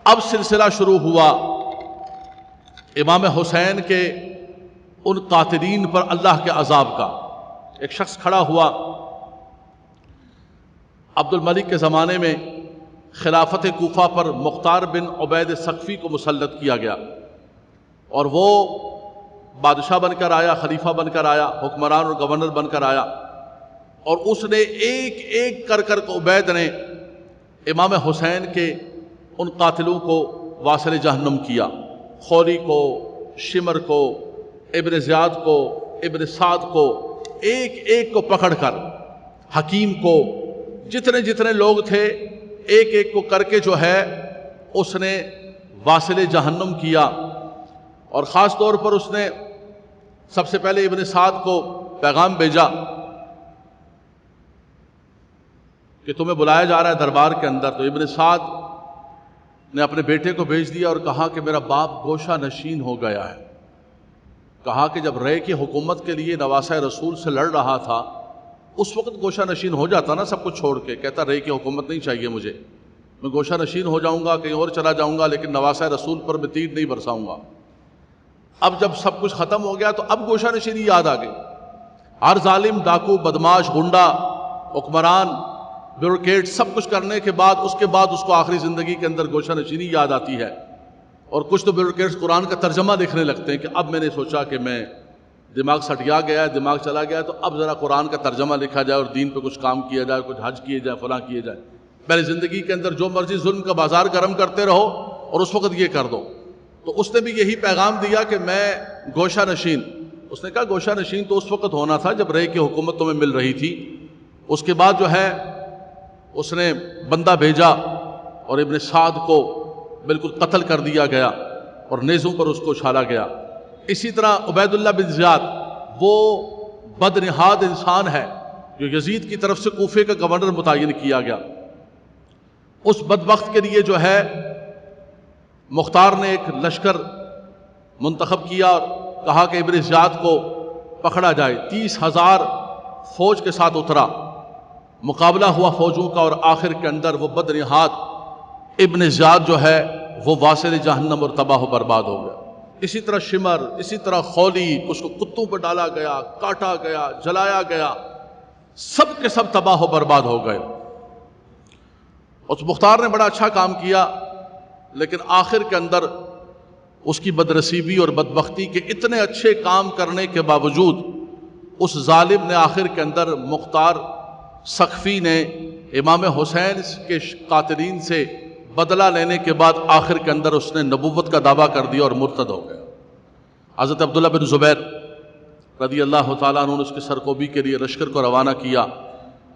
اب سلسلہ شروع ہوا امام حسین کے ان قاتلین پر اللہ کے عذاب کا۔ ایک شخص کھڑا ہوا، عبد الملک کے زمانے میں خلافت کوفہ پر مختار بن عبید ثقفی کو مسلط کیا گیا، اور وہ بادشاہ بن کر آیا، خلیفہ بن کر آیا، حکمران اور گورنر بن کر آیا، اور اس نے ایک ایک کر عبید نے امام حسین کے ان قاتلوں کو واصل جہنم کیا۔ خوری کو، شمر کو، ابن زیاد کو، ابن سعد کو، ایک ایک کو پکڑ کر، حکیم کو، جتنے جتنے لوگ تھے ایک ایک کو کر کے جو ہے اس نے واصل جہنم کیا۔ اور خاص طور پر اس نے سب سے پہلے ابن سعد کو پیغام بھیجا کہ تمہیں بلایا جا رہا ہے دربار کے اندر۔ تو ابن سعد نے اپنے بیٹے کو بھیج دیا اور کہا کہ میرا باپ گوشہ نشین ہو گیا ہے۔ کہا کہ جب رے کی حکومت کے لیے نواسہ رسول سے لڑ رہا تھا اس وقت گوشہ نشین ہو جاتا نا، سب کچھ چھوڑ کے، کہتا رے کی حکومت نہیں چاہیے مجھے، میں گوشہ نشین ہو جاؤں گا، کہیں اور چلا جاؤں گا، لیکن نواسہ رسول پر میں تیر نہیں برساؤں گا۔ اب جب سب کچھ ختم ہو گیا تو اب گوشہ نشینی یاد آ گئی۔ ہر ظالم، ڈاکو، بدماش، گنڈا، حکمران، بیوروکریٹ سب کچھ کرنے کے بعد اس کو آخری زندگی کے اندر گوشہ نشینی یاد آتی ہے۔ اور کچھ تو بیوروکریٹس قرآن کا ترجمہ لکھنے لگتے ہیں کہ اب میں نے سوچا کہ میں دماغ سٹیا گیا ہے، دماغ چلا گیا ہے، تو اب ذرا قرآن کا ترجمہ لکھا جائے اور دین پہ کچھ کام کیا جائے، کچھ حج کیے جائے، فلاں کیے جائے۔ پہلے زندگی کے اندر جو مرضی ظلم کا بازار گرم کرتے رہو اور اس وقت یہ کر دو۔ تو اس نے بھی یہی پیغام دیا کہ میں گوشہ نشین۔ اس نے کہا گوشہ نشین تو اس وقت ہونا تھا جب رے کی حکومت تمہیں مل رہی تھی۔ اس کے بعد جو ہے اس نے بندہ بھیجا اور ابن سعد کو بالکل قتل کر دیا گیا اور نیزوں پر اس کو اچھالا گیا۔ اسی طرح عبید اللہ بن زیاد، وہ بدنہاد انسان ہے جو یزید کی طرف سے کوفے کا گورنر متعین کیا گیا۔ اس بدبخت کے لیے جو ہے مختار نے ایک لشکر منتخب کیا اور کہا کہ ابن زیاد کو پکڑا جائے۔ 30,000 فوج کے ساتھ اترا، مقابلہ ہوا فوجوں کا، اور آخر کے اندر وہ بدنہاد ابن زیاد جو ہے وہ واصل جہنم اور تباہ و برباد ہو گیا۔ اسی طرح شمر، اسی طرح خولی، اس کو کتوں پر ڈالا گیا، کاٹا گیا، جلایا گیا، سب کے سب تباہ و برباد ہو گئے۔ اس مختار نے بڑا اچھا کام کیا، لیکن آخر کے اندر اس کی بدنصیبی اور بدبختی کے اتنے اچھے کام کرنے کے باوجود اس ظالم نے آخر کے اندر مختار ثقفی نے امام حسین کے قاتلین سے بدلہ لینے کے بعد آخر کے اندر اس نے نبوت کا دعویٰ کر دیا اور مرتد ہو گیا۔ حضرت عبداللہ بن زبیر رضی اللہ تعالیٰ عنہ نے اس کی سرکوبی کے لیے لشکر کو روانہ کیا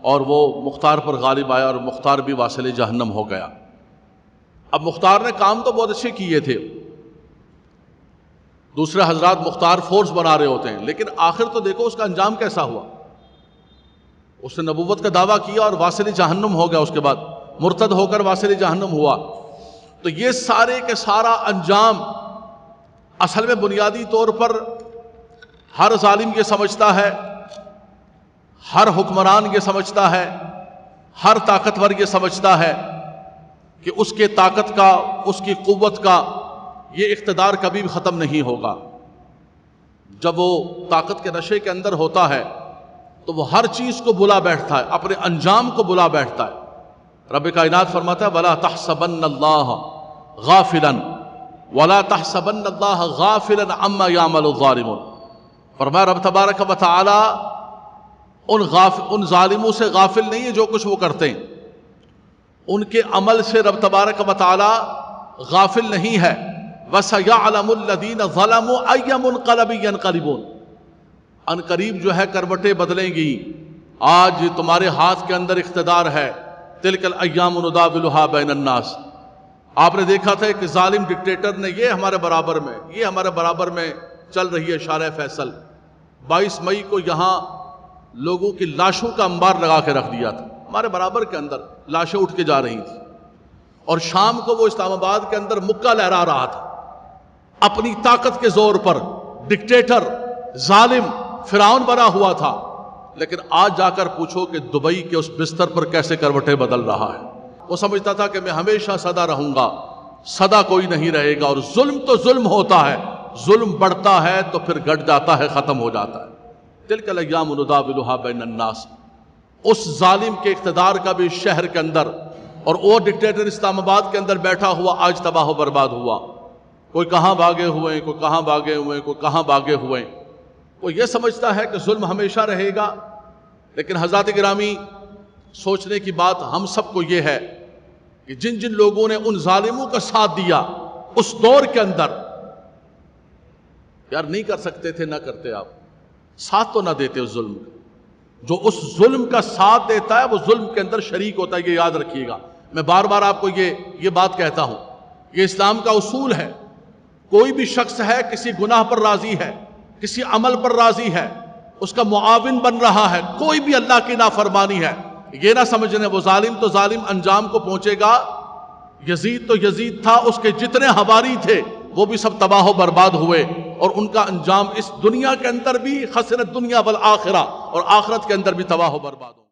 اور وہ مختار پر غالب آیا اور مختار بھی واصل جہنم ہو گیا۔ اب مختار نے کام تو بہت اچھے کیے تھے، دوسرے حضرات مختار فورس بنا رہے ہوتے ہیں، لیکن آخر تو دیکھو اس کا انجام کیسا ہوا۔ اس نے نبوت کا دعویٰ کیا اور واصل جہنم ہو گیا، اس کے بعد مرتد ہو کر واصل جہنم ہوا۔ تو یہ سارے کے سارا انجام اصل میں بنیادی طور پر ہر ظالم یہ سمجھتا ہے، ہر حکمران یہ سمجھتا ہے، ہر طاقتور یہ سمجھتا ہے کہ اس کے طاقت کا، اس کی قوت کا یہ اقتدار کبھی بھی ختم نہیں ہوگا۔ جب وہ طاقت کے نشے کے اندر ہوتا ہے تو وہ ہر چیز کو بلا بیٹھتا ہے، اپنے انجام کو بلا بیٹھتا ہے۔ رب کائنات فرماتا ہے وَلَا تَحْسَبَنَّ اللَّهَ غَافِلًا وَلَا تَحْسَبَنَّ اللَّهَ غَافِلًا عَمَّا يَعْمَلُ الظَّالِمُونَ۔ فرمایا رب تبارک و تعالی ان ظالموں سے غافل نہیں ہے جو کچھ وہ کرتے ہیں، ان کے عمل سے رب تبارک و تعالی غافل نہیں ہے۔ وَسَيَعْلَمُ الَّذِينَ ظَلَمُوا أَيَّ مُنْقَلَبٍ يَنْقَلِبُونَ۔ ان قریب جو ہے کروٹیں بدلیں گی۔ آج تمہارے ہاتھ کے اندر اقتدار ہے، تِلْكَ الْأَيَّامُ نُدَاوِلُهَا بَيْنَ النَّاسِ۔ آپ نے دیکھا تھا کہ ظالم ڈکٹیٹر نے یہ ہمارے برابر میں چل رہی ہے شارع فیصل۔ 22 مئی کو یہاں لوگوں کی لاشوں کا انبار لگا کے رکھ دیا تھا، ہمارے برابر کے اندر لاشیں اٹھ کے جا رہی تھیں، اور شام کو وہ اسلام آباد کے اندر مکہ لہرا رہا تھا اپنی طاقت کے زور پر۔ ڈکٹیٹر، ظالم، فرعون بنا ہوا تھا، لیکن آج جا کر پوچھو کہ دبئی کے اس بستر پر کیسے کروٹیں بدل رہا ہے۔ وہ سمجھتا تھا کہ میں ہمیشہ سدا رہوں گا، سدا کوئی نہیں رہے گا، اور ظلم تو ظلم ہوتا ہے، ظلم بڑھتا ہے تو پھر گھٹ جاتا ہے، ختم ہو جاتا ہے۔ تلک الایام نداولها بین الناس، اس ظالم کے اقتدار کا بھی شہر کے اندر، اور وہ ڈکٹیٹر اسلام آباد کے اندر بیٹھا ہوا آج تباہ و برباد ہوا، کوئی کہاں بھاگے ہوئے ہیں، کوئی کہاں بھاگے ہوئے ہیں، کوئی کہاں بھاگے ہوئے ہیں۔ وہ یہ سمجھتا ہے کہ ظلم ہمیشہ رہے گا، لیکن حضرات گرامی سوچنے کی بات ہم سب کو یہ ہے کہ جن جن لوگوں نے ان ظالموں کا ساتھ دیا اس دور کے اندر، یار نہیں کر سکتے تھے، نہ کرتے، آپ ساتھ تو نہ دیتے اس ظلم کا۔ جو اس ظلم کا ساتھ دیتا ہے وہ ظلم کے اندر شریک ہوتا ہے، یہ یاد رکھیے گا۔ میں بار بار آپ کو یہ بات کہتا ہوں، یہ اسلام کا اصول ہے۔ کوئی بھی شخص ہے کسی گناہ پر راضی ہے، کسی عمل پر راضی ہے، اس کا معاون بن رہا ہے، کوئی بھی اللہ کی نافرمانی ہے، یہ نہ سمجھنے وہ ظالم تو ظالم انجام کو پہنچے گا۔ یزید تو یزید تھا، اس کے جتنے حواری تھے وہ بھی سب تباہ و برباد ہوئے، اور ان کا انجام اس دنیا کے اندر بھی خسرت دنیا والآخرہ، اور آخرت کے اندر بھی تباہ و برباد ہو۔